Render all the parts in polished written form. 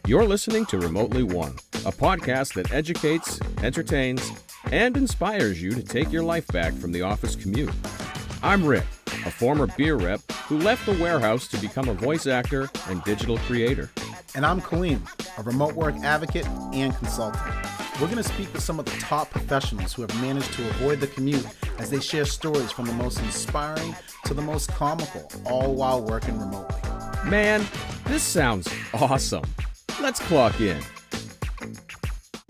You're listening to Remotely One, a podcast that educates, entertains, and inspires you to take your life back from the office commute. I'm Rick, a former beer rep who left the warehouse to become a voice actor and digital creator. And I'm Kaleem, a remote work advocate and consultant. We're going to speak with some of the top professionals who have managed to avoid the commute as they share stories from the most inspiring to the most comical, all while working remotely. Man, this sounds awesome. Let's clock in.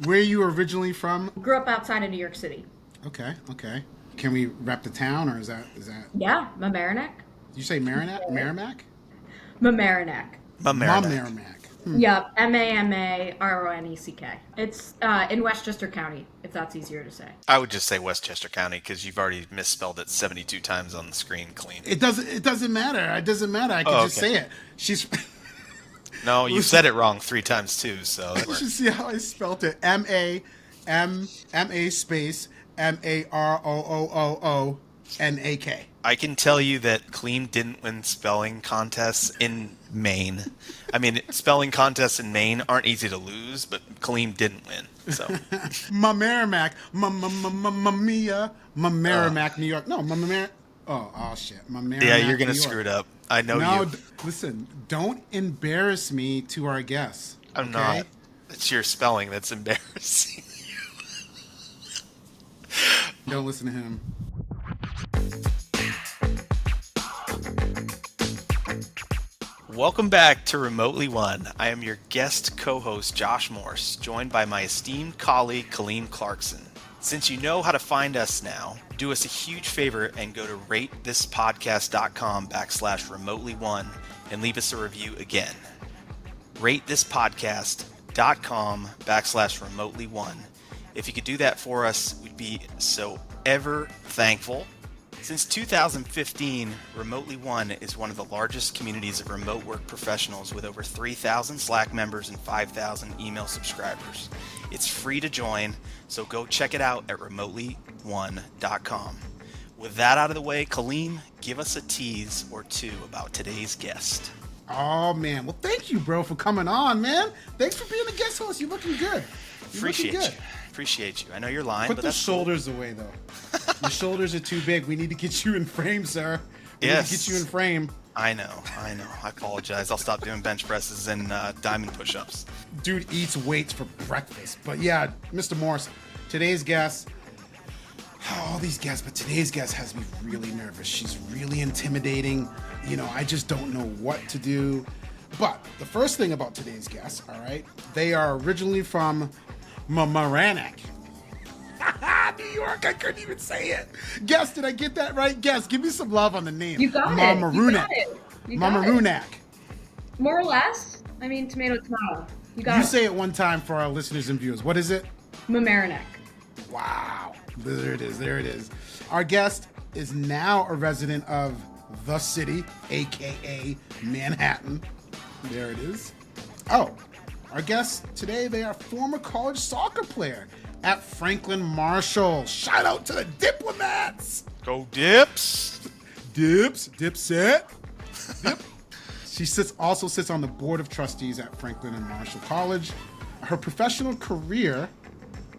Where are you originally from? Grew up outside of New York City. Okay. Can we rep the town, or is that? Yeah, Mamaroneck. Did you say Merrimack? Mamaroneck. Mamaroneck. Yep, Mamaroneck. It's in Westchester County, if that's easier to say. I would just say Westchester County because you've already misspelled it 72 times on the screen, Clean. It doesn't matter. I can just say it. She's. No, you said it wrong 3 times too, so that You works. should see how I spelled it. M-A space M-A-R-O-O-O-O-N-A-K. I can tell you that Clean didn't win spelling contests in Maine. I mean, spelling contests in Maine aren't easy to lose, but Clean didn't win. So Mamaroneck. Mamaroneck, New York. No, Mamaroneck. Oh, shit. Mamaroneck, yeah, you're gonna New York. screw it up. I know you. Listen, don't embarrass me to our guests. I'm okay? not. It's your spelling that's embarrassing. Don't listen to him. Welcome back to Remotely One. I am your guest co-host, Josh Morse, joined by my esteemed colleague, Kaleem Clarkson. Since you know how to find us now, do us a huge favor and go to ratethispodcast.com/remotely1 and leave us a review again. ratethispodcast.com/remotely1. If you could do that for us, we'd be so ever thankful. Since 2015, Remotely One is one of the largest communities of remote work professionals with over 3,000 Slack members and 5,000 email subscribers. It's free to join, so go check it out at remotely1.com. With that out of the way, Kaleem, give us a tease or two about today's guest. Oh, man. Well, thank you, bro, for coming on, man. Thanks for being a guest host. You're looking good. Appreciate you. I know you're lying, Put but those that's shoulders away, though. Your shoulders are too big. We need to get you in frame, sir. We need to get you in frame. I know. I apologize. I'll stop doing bench presses and diamond push-ups. Dude eats weights for breakfast. But yeah, Mr. Morse, today's guest, all these guests, but today's guest has me really nervous. She's really intimidating. You know, I just don't know what to do. But the first thing about today's guest, all right, they are originally from Mamaroneck. New York, I couldn't even say it. Guess, did I get that right? Guess, give me some love on the name. You got Mamaroneck. it. Mamaroneck. More or less. I mean, tomato. You say it one time for our listeners and viewers. What is it? Mamaroneck. Wow. There it is. Our guest is now a resident of the city, a.k.a. Manhattan. There it is. Oh, our guests today, they are former college soccer player at Franklin Marshall. Shout out to the Diplomats. Go Dips. Dipset. Dip. She also sits on the board of trustees at Franklin and Marshall College. Her professional career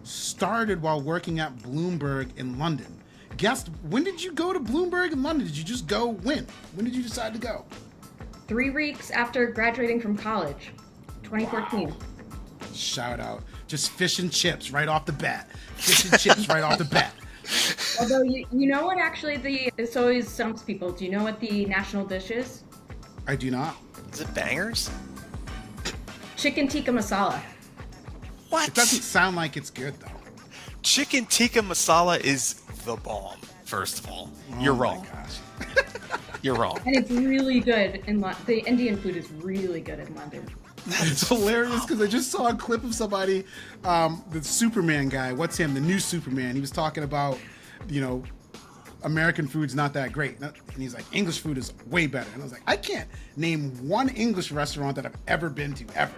started while working at Bloomberg in London. Guess, when did you go to Bloomberg in London? Did you just go when? When did you decide to go? 3 weeks after graduating from college, 2014. Wow. Shout out. Just fish and chips right off the bat. Although, you know what actually this always stumps people. Do you know what the national dish is? I do not. Is it bangers? Chicken tikka masala. What? It doesn't sound like it's good, though. Chicken tikka masala is the bomb, first of all. You're wrong. Oh, my gosh. You're wrong. And it's really good in London. The Indian food is really good in London. It's hilarious because I just saw a clip of somebody, the Superman guy. What's him? The new Superman. He was talking about, American food's not that great. And he's like, English food is way better. And I was like, I can't name one English restaurant that I've ever been to, ever.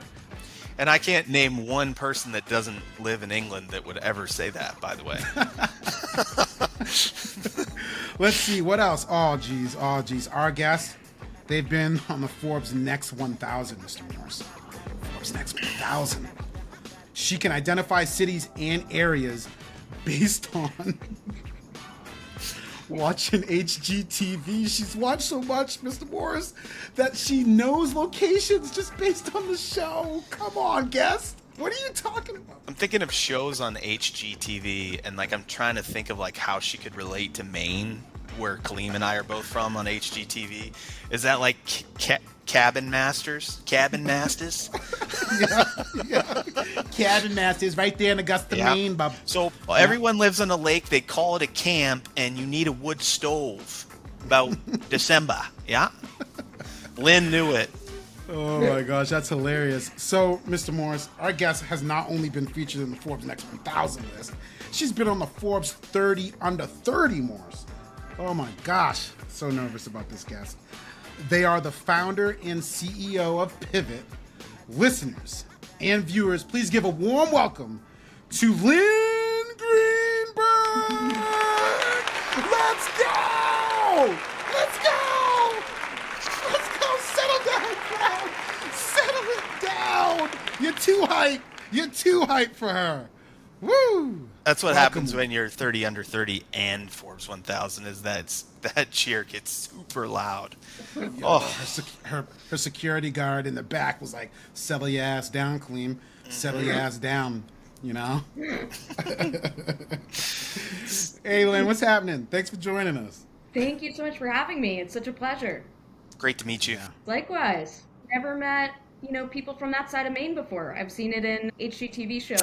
And I can't name one person that doesn't live in England that would ever say that, by the way. Let's see, what else? Oh, geez. Our guest They've been on the Forbes Next 1000, Mr. Morris. Forbes Next 1000. She can identify cities and areas based on watching HGTV. She's watched so much, Mr. Morris, that she knows locations just based on the show. Come on, guest. What are you talking about? I'm thinking of shows on HGTV, and like I'm trying to think of like how she could relate to Maine, where Kaleem and I are both from on HGTV. Is that like Cabin Masters? Cabin Masters? yeah. Cabin Masters right there in Augusta, Maine, bub. So everyone lives on a lake. They call it a camp, and you need a wood stove about December. Yeah? Lynn knew it. Oh my gosh, that's hilarious. So, Mr. Morris, our guest has not only been featured in the Forbes Next 1000 list, she's been on the Forbes 30 Under 30, Morris. Oh my gosh, so nervous about this guest. They are the founder and CEO of Pivt. Listeners and viewers, please give a warm welcome to Lynn Greenberg. Let's go! Let's go! Let's go! Settle down, crowd! Settle it down! You're too hype. You're too hype for her. Woo! That's what happens when you're 30 under 30 and Forbes 1000 is that cheer gets super loud. Her security guard in the back was like, settle your ass down, Kaleem. Settle your ass down, you know? Hey, Lynn, what's happening? Thanks for joining us. Thank you so much for having me. It's such a pleasure. Great to meet you. Yeah. Likewise. Never met, people from that side of Maine before. I've seen it in HGTV shows.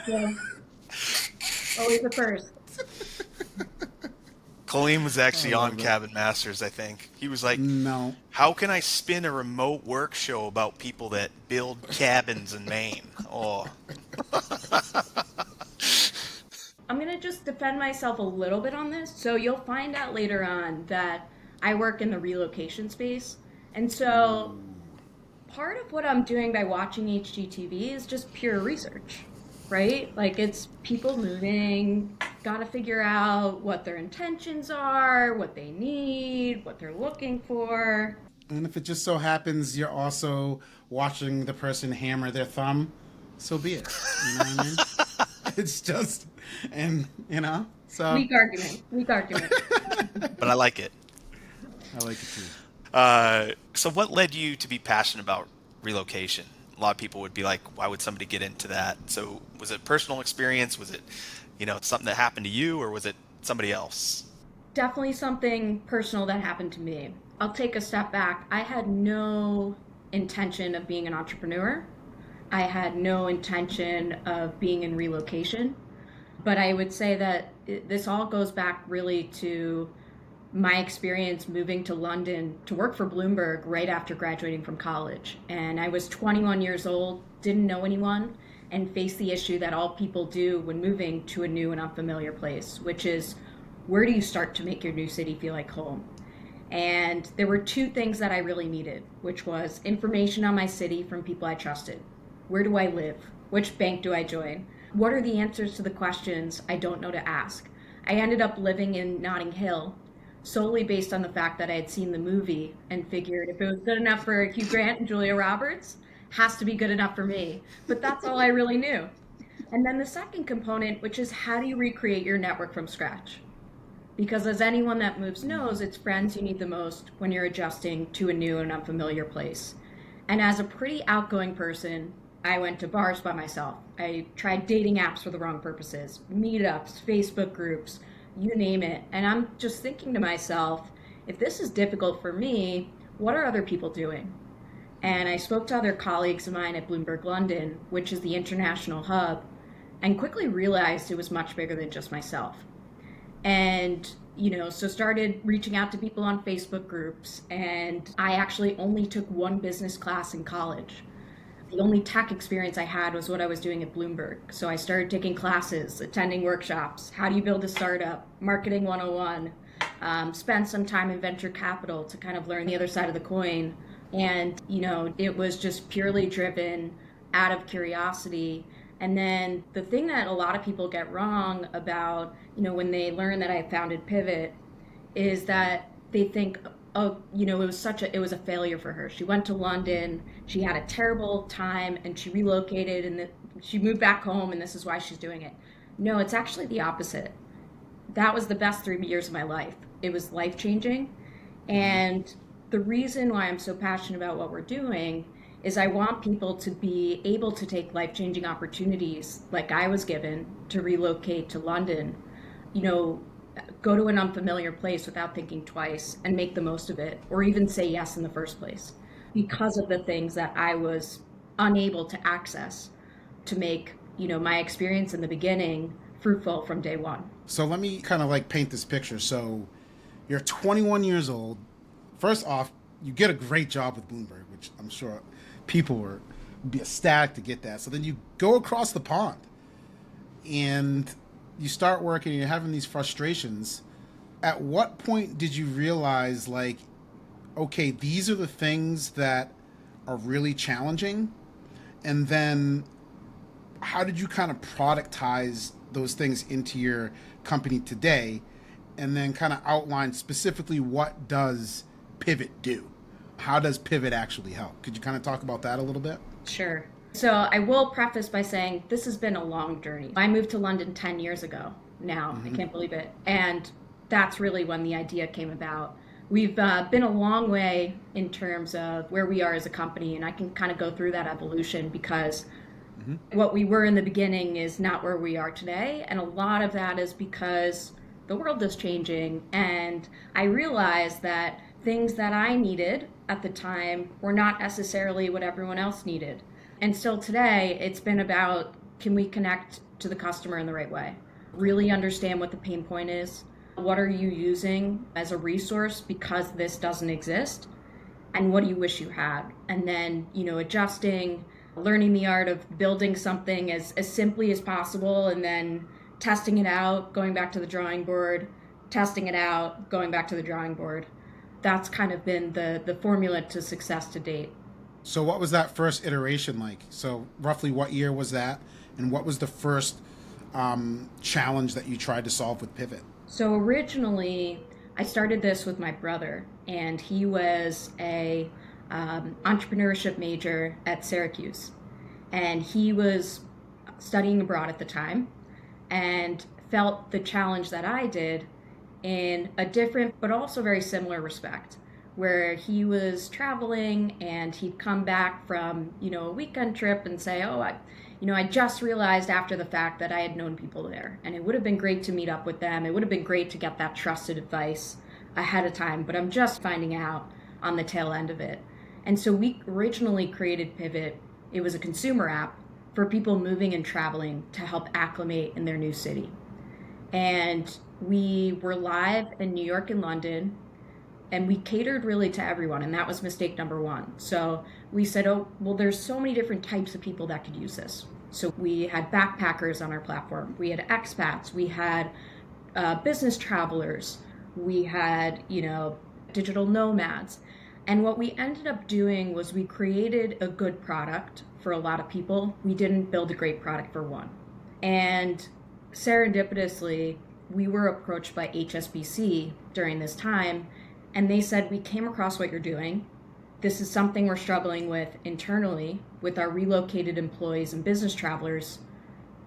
So always a first. Kaleem was actually on Cabin Masters, I think. He was like, No. how can I spin a remote work show about people that build cabins in Maine? Oh. I'm going to just defend myself a little bit on this. So you'll find out later on that I work in the relocation space. And so part of what I'm doing by watching HGTV is just pure research, right? Like it's people moving, got to figure out what their intentions are, what they need, what they're looking for. And if it just so happens you're also watching the person hammer their thumb, so be it. You know what I mean? It's just, so. Weak argument. But I like it. I like it too. So what led you to be passionate about relocation? A lot of people would be like, why would somebody get into that? So was it personal experience? Was it, something that happened to you, or was it somebody else? Definitely something personal that happened to me. I'll take a step back. I had no intention of being an entrepreneur. I had no intention of being in relocation. But I would say that this all goes back really to my experience moving to London to work for Bloomberg right after graduating from college. And I was 21 years old, didn't know anyone, and faced the issue that all people do when moving to a new and unfamiliar place, which is, where do you start to make your new city feel like home? And there were two things that I really needed, which was information on my city from people I trusted. Where do I live? Which bank do I join? What are the answers to the questions I don't know to ask? I ended up living in Notting Hill solely based on the fact that I had seen the movie and figured if it was good enough for Hugh Grant and Julia Roberts, has to be good enough for me. But that's all I really knew. And then the second component, which is how do you recreate your network from scratch? Because as anyone that moves knows, it's friends you need the most when you're adjusting to a new and unfamiliar place. And as a pretty outgoing person, I went to bars by myself. I tried dating apps for the wrong purposes, meetups, Facebook groups, you name it. And I'm just thinking to myself, if this is difficult for me, what are other people doing? And I spoke to other colleagues of mine at Bloomberg London, which is the international hub, and quickly realized it was much bigger than just myself. And, so started reaching out to people on Facebook groups. And I actually only took one business class in college. The only tech experience I had was what I was doing at Bloomberg. So I started taking classes, attending workshops. How do you build a startup? Marketing 101. Spent some time in venture capital to kind of learn the other side of the coin. And, it was just purely driven out of curiosity. And then the thing that a lot of people get wrong about, when they learn that I founded Pivt is that they think oh, it was a failure for her. She went to London, she had a terrible time, and she relocated, and she moved back home, and this is why she's doing it. No, it's actually the opposite. That was the best 3 years of my life. It was life changing. And the reason why I'm so passionate about what we're doing is I want people to be able to take life changing opportunities like I was given to relocate to London, go to an unfamiliar place without thinking twice and make the most of it, or even say yes in the first place, because of the things that I was unable to access to make, my experience in the beginning fruitful from day one. So let me kind of like paint this picture. So you're 21 years old. First off, you get a great job with Bloomberg, which I'm sure people would be ecstatic to get that. So then you go across the pond and you start working and you're having these frustrations. At what point did you realize, like, okay, these are the things that are really challenging? And then how did you kind of productize those things into your company today? And then kind of outline specifically, what does Pivt do? How does Pivt actually help? Could you kind of talk about that a little bit? Sure. So I will preface by saying this has been a long journey. I moved to London 10 years ago now. I can't believe it. And that's really when the idea came about. We've been a long way in terms of where we are as a company, and I can kind of go through that evolution because what we were in the beginning is not where we are today. And a lot of that is because the world is changing, and I realized that things that I needed at the time were not necessarily what everyone else needed. And still today, it's been about, can we connect to the customer in the right way? Really understand what the pain point is. What are you using as a resource because this doesn't exist? And what do you wish you had? And then, adjusting, learning the art of building something as simply as possible, and then testing it out, going back to the drawing board, testing it out, going back to the drawing board. That's kind of been the formula to success to date. So what was that first iteration like? So roughly what year was that? And what was the first challenge that you tried to solve with Pivt? So originally, I started this with my brother, and he was a entrepreneurship major at Syracuse. And he was studying abroad at the time and felt the challenge that I did in a different but also very similar respect, where he was traveling and he'd come back from, a weekend trip and say, I just realized after the fact that I had known people there, and it would have been great to meet up with them. It would have been great to get that trusted advice ahead of time, but I'm just finding out on the tail end of it. And so we originally created Pivt. It was a consumer app for people moving and traveling to help acclimate in their new city. And we were live in New York and London, and we catered really to everyone, and that was mistake number one. So we said, there's so many different types of people that could use this. So we had backpackers on our platform, we had expats, we had business travelers, we had, digital nomads. And what we ended up doing was we created a good product for a lot of people. We didn't build a great product for one. And serendipitously, we were approached by HSBC during this time, and they said, we came across what you're doing. This is something we're struggling with internally with our relocated employees and business travelers.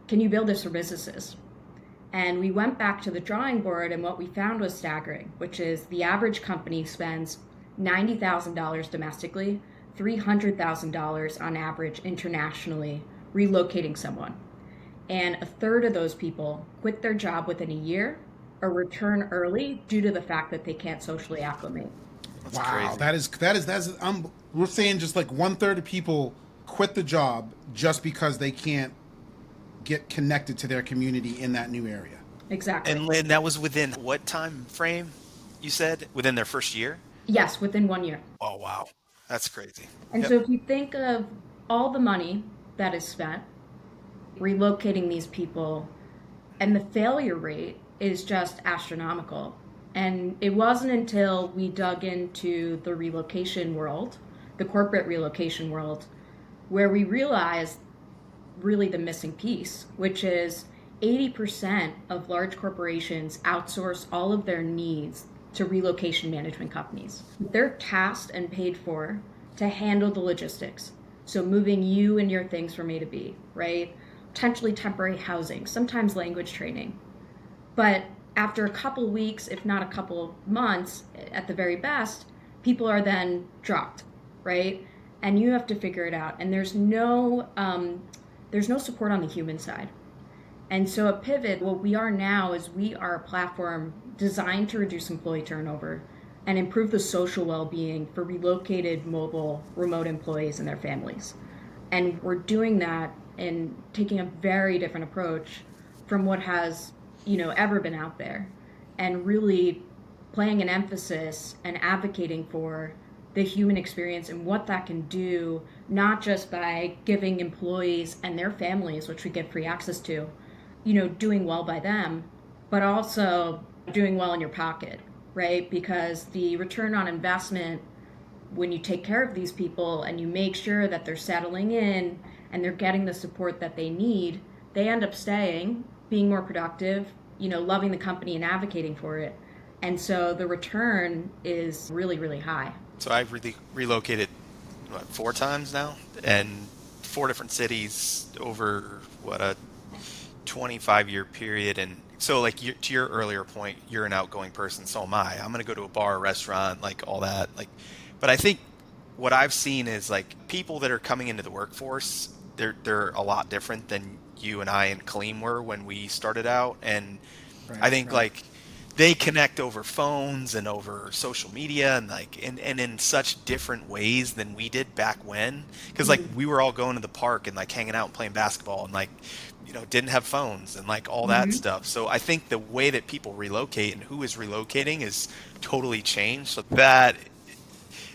Can you build this for businesses? And we went back to the drawing board, and what we found was staggering, which is the average company spends $90,000 domestically, $300,000 on average internationally relocating someone. And a third of those people quit their job within a year or return early due to the fact that they can't socially acclimate. That's wow, crazy. that's we're saying just like 1/3 of people quit the job just because they can't get connected to their community in that new area. Exactly. And Lynn, that was within what time frame? You said within their first year? Yes, within 1 year. Oh, wow. That's crazy. And so if you think of all the money that is spent relocating these people, and the failure rate is just astronomical. And it wasn't until we dug into the relocation world, the corporate relocation world, where we realized really the missing piece, which is 80% of large corporations outsource all of their needs to relocation management companies. They're tasked and paid for to handle the logistics. So moving you and your things from A to B, right? Potentially temporary housing, sometimes language training. But after a couple weeks, if not a couple months, at the very best, people are then dropped, right? And you have to figure it out. And there's no support on the human side. And so at Pivt, what we are now is we are a platform designed to reduce employee turnover and improve the social well-being for relocated mobile remote employees and their families. And we're doing that and taking a very different approach from what has, ever been out there, and really playing an emphasis and advocating for the human experience and what that can do, not just by giving employees and their families, which we get free access to, doing well by them, but also doing well in your pocket, right? Because the return on investment, when you take care of these people and you make sure that they're settling in and they're getting the support that they need, they end up staying, being more productive, loving the company and advocating for it. And so the return is really, really high. So I've relocated 4 times now, and 4 different cities over a 25-year period. And so, like, to your earlier point, you're an outgoing person, so am I. I'm going to go to a bar, restaurant, like all that. But I think what I've seen is, like, people that are coming into the workforce, they're a lot different than you and I and Kaleem were when we started out. And I think like they connect over phones and over social media and in such different ways than we did back when. Because like we were all going to the park and like hanging out and playing basketball and like, didn't have phones and like all that stuff. So I think the way that people relocate and who is relocating is totally changed. So that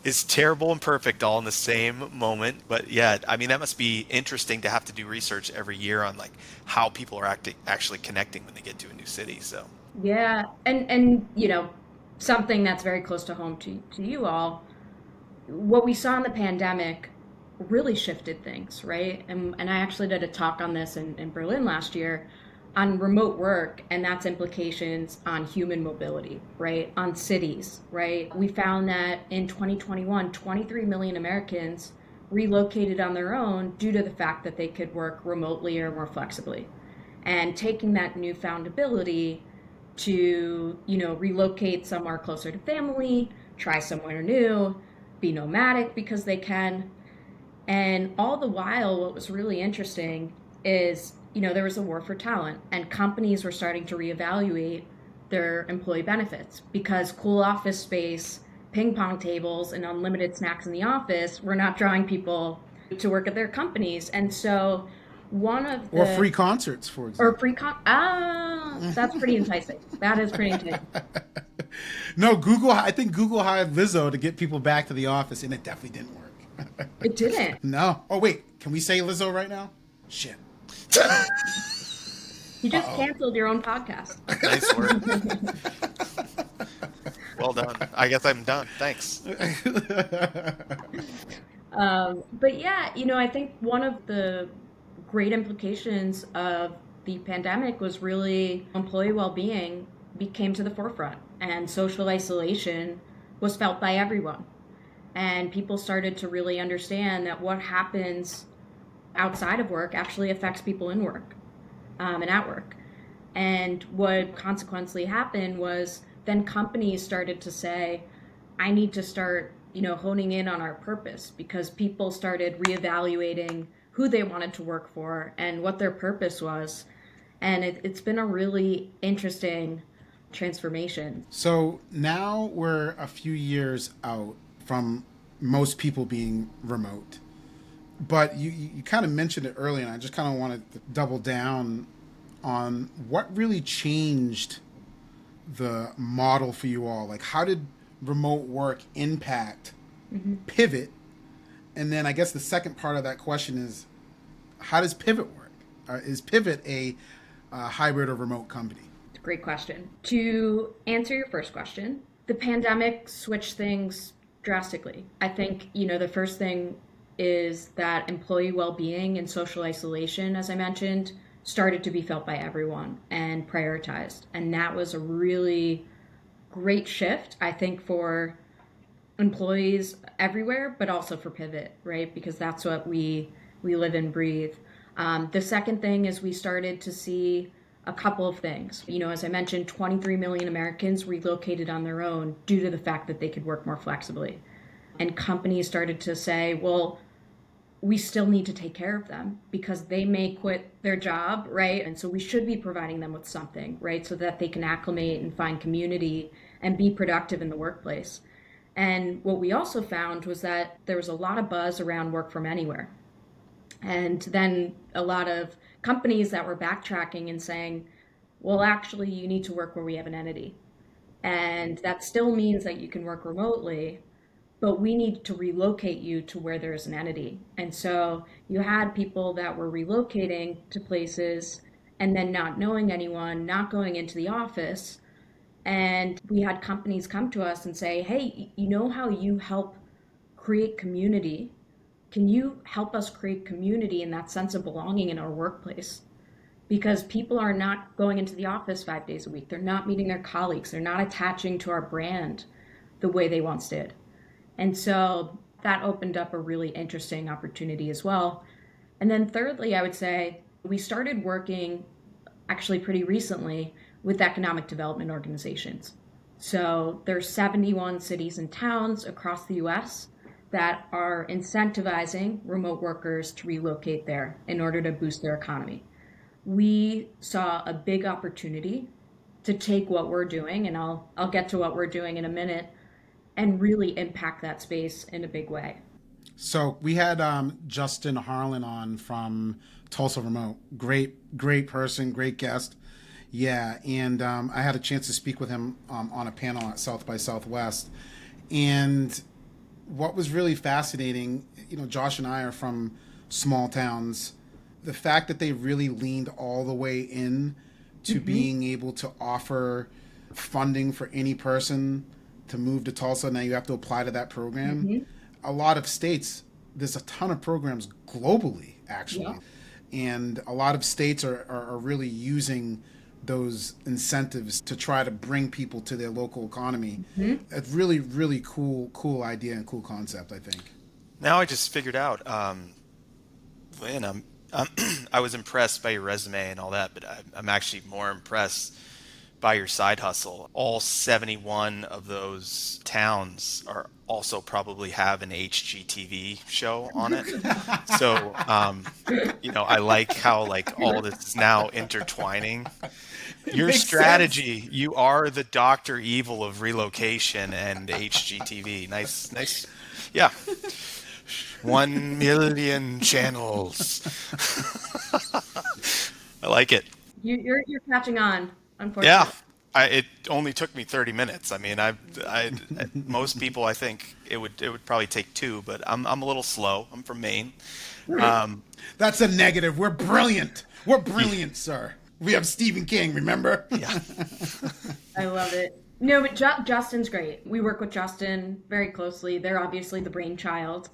is terrible and perfect all in the same moment. But yeah, I mean, that must be interesting to have to do research every year on like how people are actually connecting when they get to a new city. So yeah, and something that's very close to home to you all, what we saw in the pandemic really shifted things, right? And I actually did a talk on this in Berlin last year on remote work and that's implications on human mobility, right? On cities, right? We found that in 2021, 23 million Americans relocated on their own due to the fact that they could work remotely or more flexibly. And taking that newfound ability to, relocate somewhere closer to family, try somewhere new, be nomadic because they can. And all the while, what was really interesting is, there was a war for talent and companies were starting to reevaluate their employee benefits because cool office space, ping pong tables, and unlimited snacks in the office were not drawing people to work at their companies. And so or free concerts, for example. Or that's pretty enticing. That is pretty enticing. No, I think Google hired Lizzo to get people back to the office, and it definitely didn't work. It didn't. No. Oh, wait. Can we say Lizzo right now? Shit. You just canceled your own podcast. Nice work. Well done. I guess I'm done. Thanks. But yeah, I think one of the great implications of the pandemic was really employee well-being came to the forefront, and social isolation was felt by everyone. And people started to really understand that what happens outside of work actually affects people in work and at work. And what consequently happened was then companies started to say, I need to start, honing in on our purpose, because people started reevaluating who they wanted to work for and what their purpose was. And it's been a really interesting transformation. So now we're a few years out from most people being remote. But you kind of mentioned it earlier, and I just kind of wanted to double down on what really changed the model for you all. Like, how did remote work impact Pivt? And then I guess the second part of that question is, how does Pivt work? Is Pivt a hybrid or remote company? Great question. To answer your first question, the pandemic switched things drastically. I think, the first thing is that employee well-being and social isolation, as I mentioned, started to be felt by everyone and prioritized. And that was a really great shift, I think, for employees everywhere, but also for Pivt, right? Because that's what we live and breathe. The second thing is we started to see a couple of things. As I mentioned, 23 million Americans relocated on their own due to the fact that they could work more flexibly. And companies started to say, well, we still need to take care of them because they may quit their job, right? And so we should be providing them with something, right? So that they can acclimate and find community and be productive in the workplace. And what we also found was that there was a lot of buzz around work from anywhere. And then a lot of companies that were backtracking and saying, well, actually, you need to work where we have an entity. And that still means that you can work remotely, but we need to relocate you to where there's an entity. And so you had people that were relocating to places and then not knowing anyone, not going into the office. And we had companies come to us and say, hey, you know how you help create community? Can you help us create community and that sense of belonging in our workplace? Because people are not going into the office 5 days a week. They're not meeting their colleagues. They're not attaching to our brand the way they once did. And so that opened up a really interesting opportunity as well. And then thirdly, I would say we started working actually pretty recently with economic development organizations. So there's 71 cities and towns across the US that are incentivizing remote workers to relocate there in order to boost their economy. We saw a big opportunity to take what we're doing, and I'll get to what we're doing in a minute, and really impact that space in a big way. So we had Justin Harlan on from Tulsa Remote. Great person, great guest. Yeah, and I had a chance to speak with him on a panel at South by Southwest. And what was really fascinating, Josh and I are from small towns. The fact that they really leaned all the way in to being able to offer funding for any person to move to Tulsa. Now you have to apply to that program. A lot of states, there's a ton of programs globally, actually. Yeah. And a lot of states are really using those incentives to try to bring people to their local economy. A really, really cool idea and cool concept, I think. Now I just figured out, Lynn, I was impressed by your resume and all that, but I'm actually more impressed by your side hustle. All 71 of those towns are also probably have an HGTV show on it. So, I like how all this is now intertwining. Your strategy, sense. You are the Dr. Evil of relocation and HGTV. Nice. Yeah. 1 million channels. I like it. You're catching on, unfortunately. Yeah, it only took me 30 minutes. I mean, most people, I think it would probably take 2, but I'm a little slow. I'm from Maine. That's a negative. We're brilliant. Sir. We have Stephen King, remember? Yeah. I love it. No, but Justin's great. We work with Justin very closely. They're obviously the brainchild,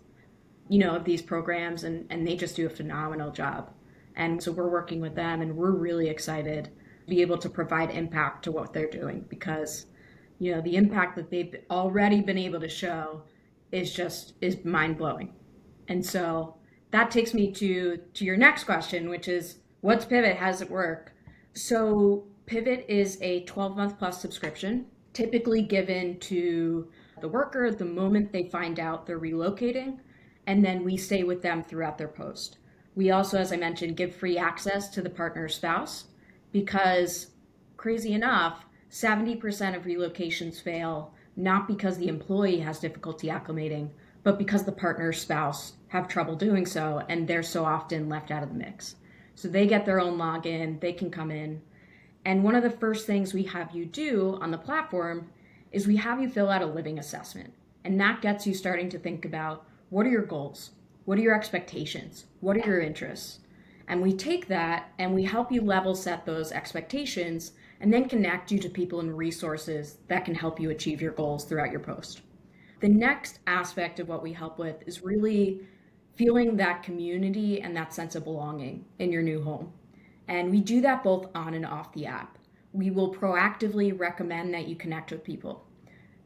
of these programs, and they just do a phenomenal job. And so we're working with them, and we're really excited to be able to provide impact to what they're doing, because, the impact that they've already been able to show is mind-blowing. And so that takes me to your next question, which is, what's Pivt? How does it work? So Pivt is a 12-month plus subscription, typically given to the worker the moment they find out they're relocating, and then we stay with them throughout their post. We also, as I mentioned, give free access to the partner's spouse, because crazy enough, 70% of relocations fail, not because the employee has difficulty acclimating, but because the partner's spouse have trouble doing so, and they're so often left out of the mix. So they get their own login, they can come in. And one of the first things we have you do on the platform is we have you fill out a living assessment. And that gets you starting to think about, what are your goals? What are your expectations? What are your interests? And we take that and we help you level set those expectations and then connect you to people and resources that can help you achieve your goals throughout your post. The next aspect of what we help with is really feeling that community and that sense of belonging in your new home. And we do that both on and off the app. we will proactively recommend that you connect with people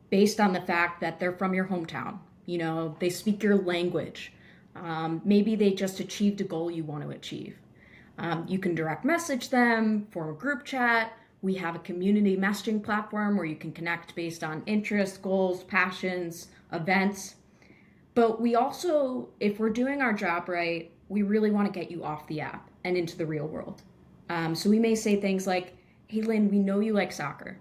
based on the fact that they're from your hometown. You know, they speak your language. Maybe they just achieved a goal you want to achieve. You can direct message them, form a group chat. We have a community messaging platform where you can connect based on interests, goals, passions, events. But we also, if we're doing our job right, we really want to get you off the app and into the real world. So we may say things like, hey, Lynn, we know you like soccer.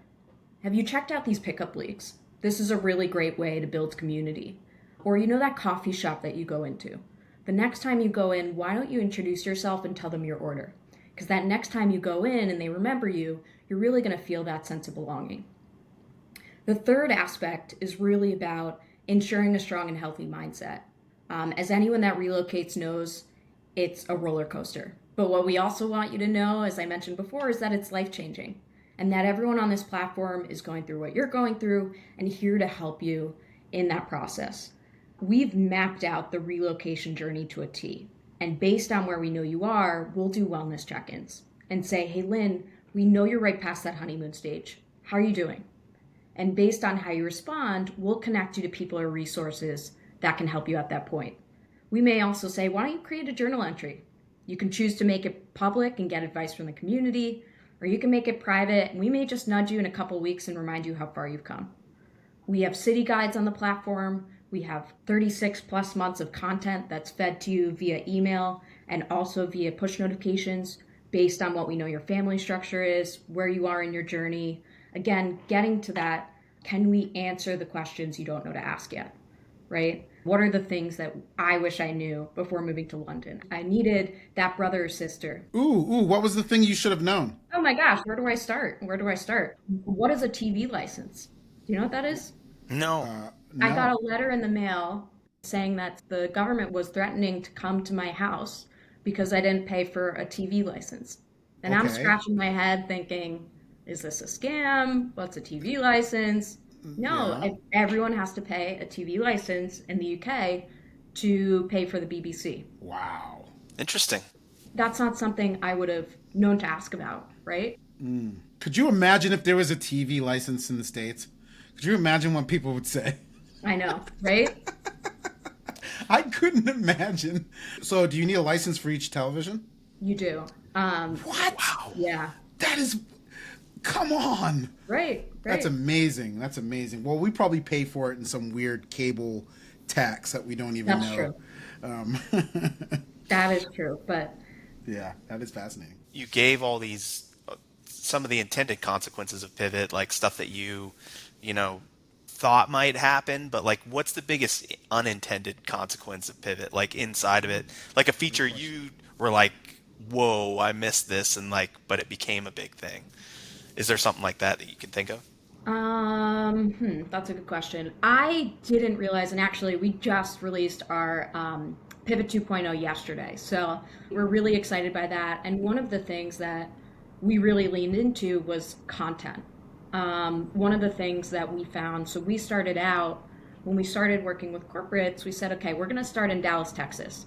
Have you checked out these pickup leagues? This is a really great way to build community. Or you know that coffee shop that you go into? The next time you go in, why don't you introduce yourself and tell them your order? Because that next time you go in and they remember you, you're really going to feel that sense of belonging. The third aspect is really about ensuring a strong and healthy mindset. As anyone that relocates knows, it's a roller coaster. But what we also want you to know, as I mentioned before, is that it's life-changing and that everyone on this platform is going through what you're going through and here to help you in that process. We've mapped out the relocation journey to a T. And based on where we know you are, we'll do wellness check-ins and say, hey, Lynn, we know you're right past that honeymoon stage. How are you doing? And based on how you respond, we'll connect you to people or resources that can help you at that point. We may also say, why don't you create a journal entry? You can choose to make it public and get advice from the community, or you can make it private, and we may just nudge you in a couple weeks and remind you how far you've come. We have city guides on the platform. We have 36 plus months of content that's fed to you via email and also via push notifications based on what we know your family structure is, where you are in your journey. Again, getting to that, can we answer the questions you don't know to ask yet, right? What are the things that I wish I knew before moving to London? I needed that brother or sister. Ooh, what was the thing you should have known? Oh my gosh, where do I start? What is a TV license? Do you know what that is? No. No. I got a letter in the mail saying that the government was threatening to come to my house because I didn't pay for a TV license. And I'm scratching my head thinking, is this a scam? What's a TV license? No, everyone has to pay a TV license in the UK to pay for the BBC. Wow. Interesting. That's not something I would have known to ask about, right? Could you imagine if there was a TV license in the States? Could you imagine what people would say? I know, right? I couldn't imagine. So do you need a license for each television? You do. What? Wow. Yeah. That is, come on. Right. That's amazing. Well, we probably pay for it in some weird cable tax that we don't even know. That's true. That is true, but... Yeah, that is fascinating. You gave all these, some of the intended consequences of Pivt, like stuff that you thought might happen, but like what's the biggest unintended consequence of Pivt, like inside of it, like a feature you were like, whoa, I missed this, and like, but it became a big thing? Is there something like that you can think of? That's a good question. I didn't realize, and actually we just released our Pivt 2.0 yesterday, so we're really excited by that. And one of the things that we really leaned into was content. One of the things that we found, so we started out, when we started working with corporates, we said, okay, we're going to start in Dallas, Texas,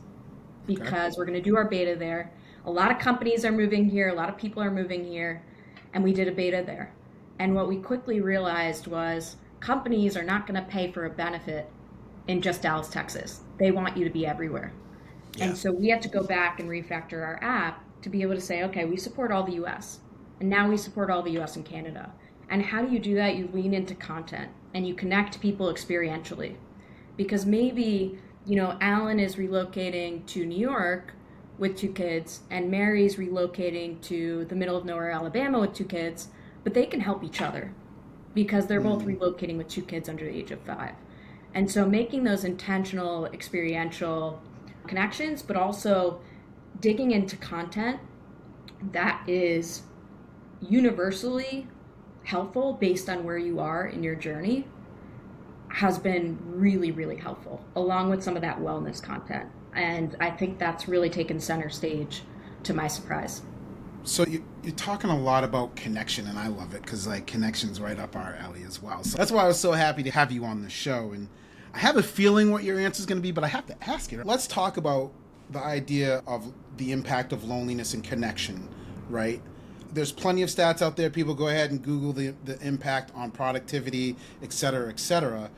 because we're going to do our beta there. A lot of companies are moving here, a lot of people are moving here, and we did a beta there. And what we quickly realized was companies are not going to pay for a benefit in just Dallas, Texas. They want you to be everywhere. Yeah. And so we had to go back and refactor our app to be able to say, okay, we support all the US, and now we support all the US and Canada. And how do you do that? You lean into content and you connect people experientially. Because maybe, Alan is relocating to New York with 2 kids and Mary's relocating to the middle of nowhere, Alabama with 2 kids, but they can help each other because they're both relocating with 2 kids under the age of 5. And so making those intentional, experiential connections, but also digging into content that is universally helpful based on where you are in your journey has been really, really helpful, along with some of that wellness content. And I think that's really taken center stage, to my surprise. So you're talking a lot about connection, and I love it because connection's right up our alley as well. So that's why I was so happy to have you on the show. And I have a feeling what your answer is going to be, but I have to ask it. Let's talk about the idea of the impact of loneliness and connection, right? there's plenty of stats out there. People go ahead and Google the impact on productivity, et cetera, et cetera.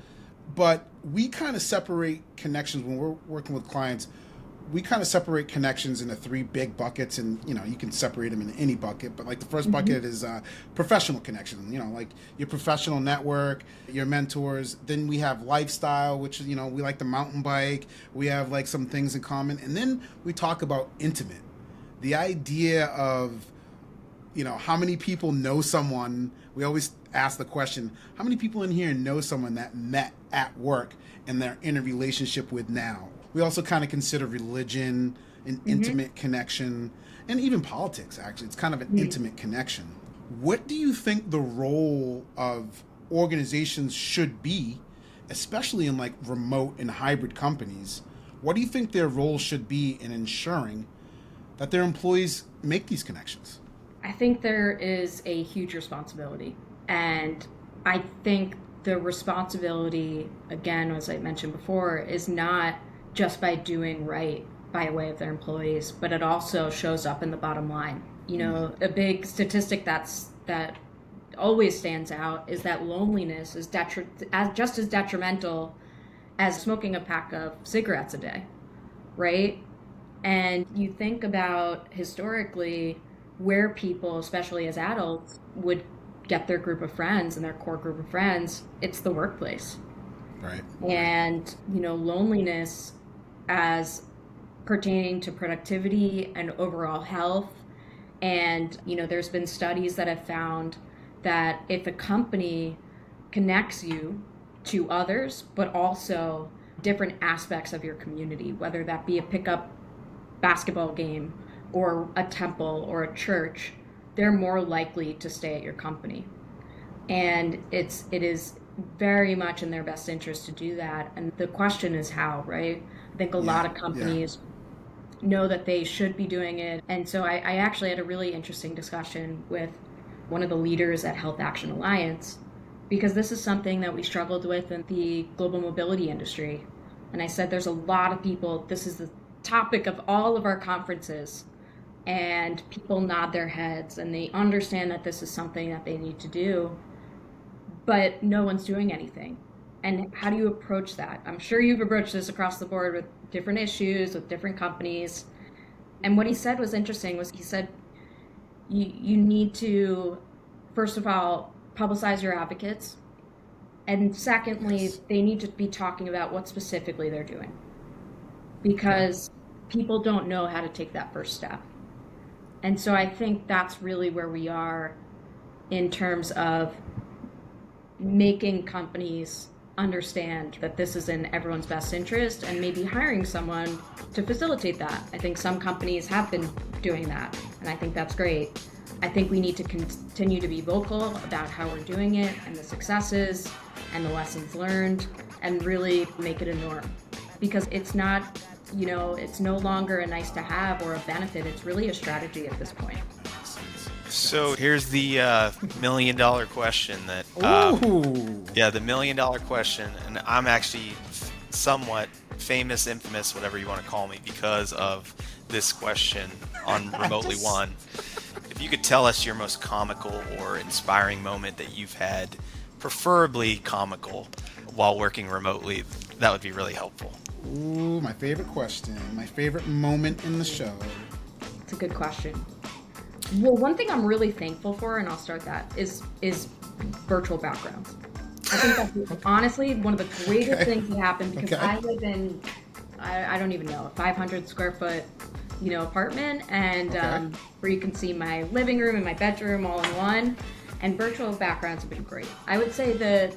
But we kind of separate connections when we're working with clients. We kind of separate connections into three big buckets, and you can separate them in any bucket. But like the first bucket is professional connection. Like your professional network, your mentors. Then we have lifestyle, which we like to mountain bike. We have like some things in common, and then we talk about intimate. The idea of how many people know someone. We always ask the question: how many people in here know someone that met at work and they're in a relationship with now? We also kind of consider religion an intimate connection, and even politics, actually. It's kind of an intimate connection. What do you think the role of organizations should be, especially in like remote and hybrid companies? What do you think their role should be in ensuring that their employees make these connections? I think there is a huge responsibility. And I think the responsibility, again, as I mentioned before, is not just by doing right by way of their employees, but it also shows up in the bottom line. A big statistic that always stands out is that loneliness is just as detrimental as smoking a pack of cigarettes a day, right? And you think about historically where people, especially as adults, would get their group of friends and their core group of friends, it's the workplace. Right. And, loneliness as pertaining to productivity and overall health. And, there's been studies that have found that if a company connects you to others, but also different aspects of your community, whether that be a pickup basketball game or a temple or a church, they're more likely to stay at your company. And it is very much in their best interest to do that. And the question is how, right? I think a lot of companies know that they should be doing it. And so I actually had a really interesting discussion with one of the leaders at Health Action Alliance, because this is something that we struggled with in the global mobility industry. And I said, there's a lot of people, this is the topic of all of our conferences, and people nod their heads and they understand that this is something that they need to do, but no one's doing anything. And how do you approach that? I'm sure you've approached this across the board with different issues, with different companies. And what he said was interesting, was he said, you need to, first of all, publicize your advocates. And secondly, they need to be talking about what specifically they're doing. Because people don't know how to take that first step. And so I think that's really where we are in terms of making companies understand that this is in everyone's best interest, and maybe hiring someone to facilitate that. I think some companies have been doing that, and I think that's great. I think we need to continue to be vocal about how we're doing it and the successes and the lessons learned, and really make it a norm. Because it's not, it's no longer a nice to have or a benefit. It's really a strategy at this point. So here's the $1 million question that, the $1 million question. And I'm actually somewhat famous, infamous, whatever you want to call me, because of this question on Remotely One. If you could tell us your most comical or inspiring moment that you've had, preferably comical, while working remotely, that would be really helpful. Ooh, my favorite question. My favorite moment in the show. It's a good question. Well, one thing I'm really thankful for, and I'll start that, is virtual backgrounds. I think that's honestly one of the greatest things that happened, because I live in, I don't even know, a 500 square foot, apartment, and where you can see my living room and my bedroom all in one, and virtual backgrounds have been great. I would say the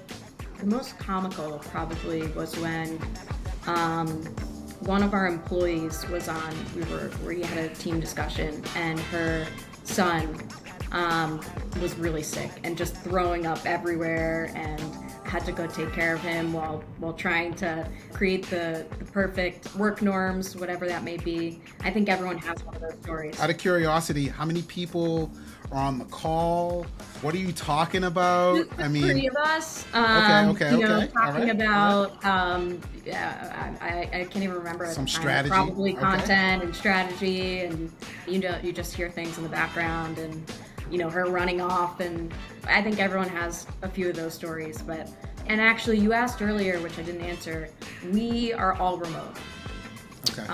most comical probably was when one of our employees was on, we had a team discussion, and her son was really sick and just throwing up everywhere, and had to go take care of him while trying to create the perfect work norms, whatever that may be. I think everyone has one of those stories. Out of curiosity, how many people are on the call? What are you talking about? I mean, 3 of us. Okay. Talking about, I can't even remember. Some strategy. Probably content and strategy, and you just hear things in the background, and her running off, and I think everyone has a few of those stories. And actually, you asked earlier, which I didn't answer, we are all remote. Okay.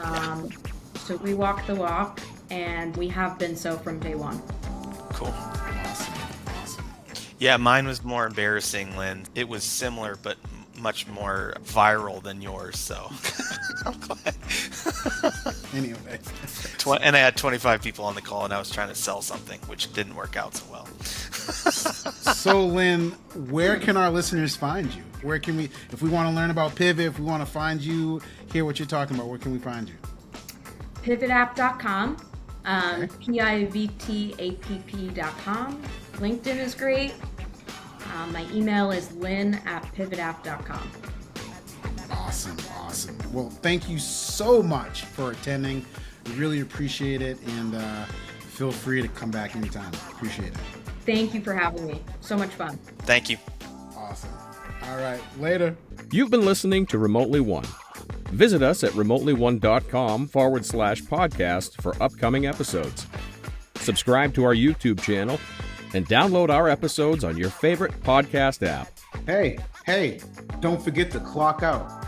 So we walk the walk, and we have been so from day one. Cool. Awesome. Yeah, mine was more embarrassing, Lynn. It was similar, but much more viral than yours, so I'm glad. Anyway. And I had 25 people on the call, and I was trying to sell something, which didn't work out so well. So, Lynn, where can our listeners find you? Where can we, if we want to learn about Pivt, if we want to find you, hear what you're talking about, where can we find you? Pivtapp.com, Okay. Pivtapp.com. LinkedIn is great. My email is lynn@pivtapp.com. Awesome. Well, thank you so much for attending. We really appreciate it, and feel free to come back anytime. Appreciate it. Thank you for having me. So much fun. Thank you. Awesome. All right, later. You've been listening to Remotely One. Visit us at remotely1.com/podcast for upcoming episodes. Subscribe to our YouTube channel and download our episodes on your favorite podcast app. Hey, don't forget to clock out.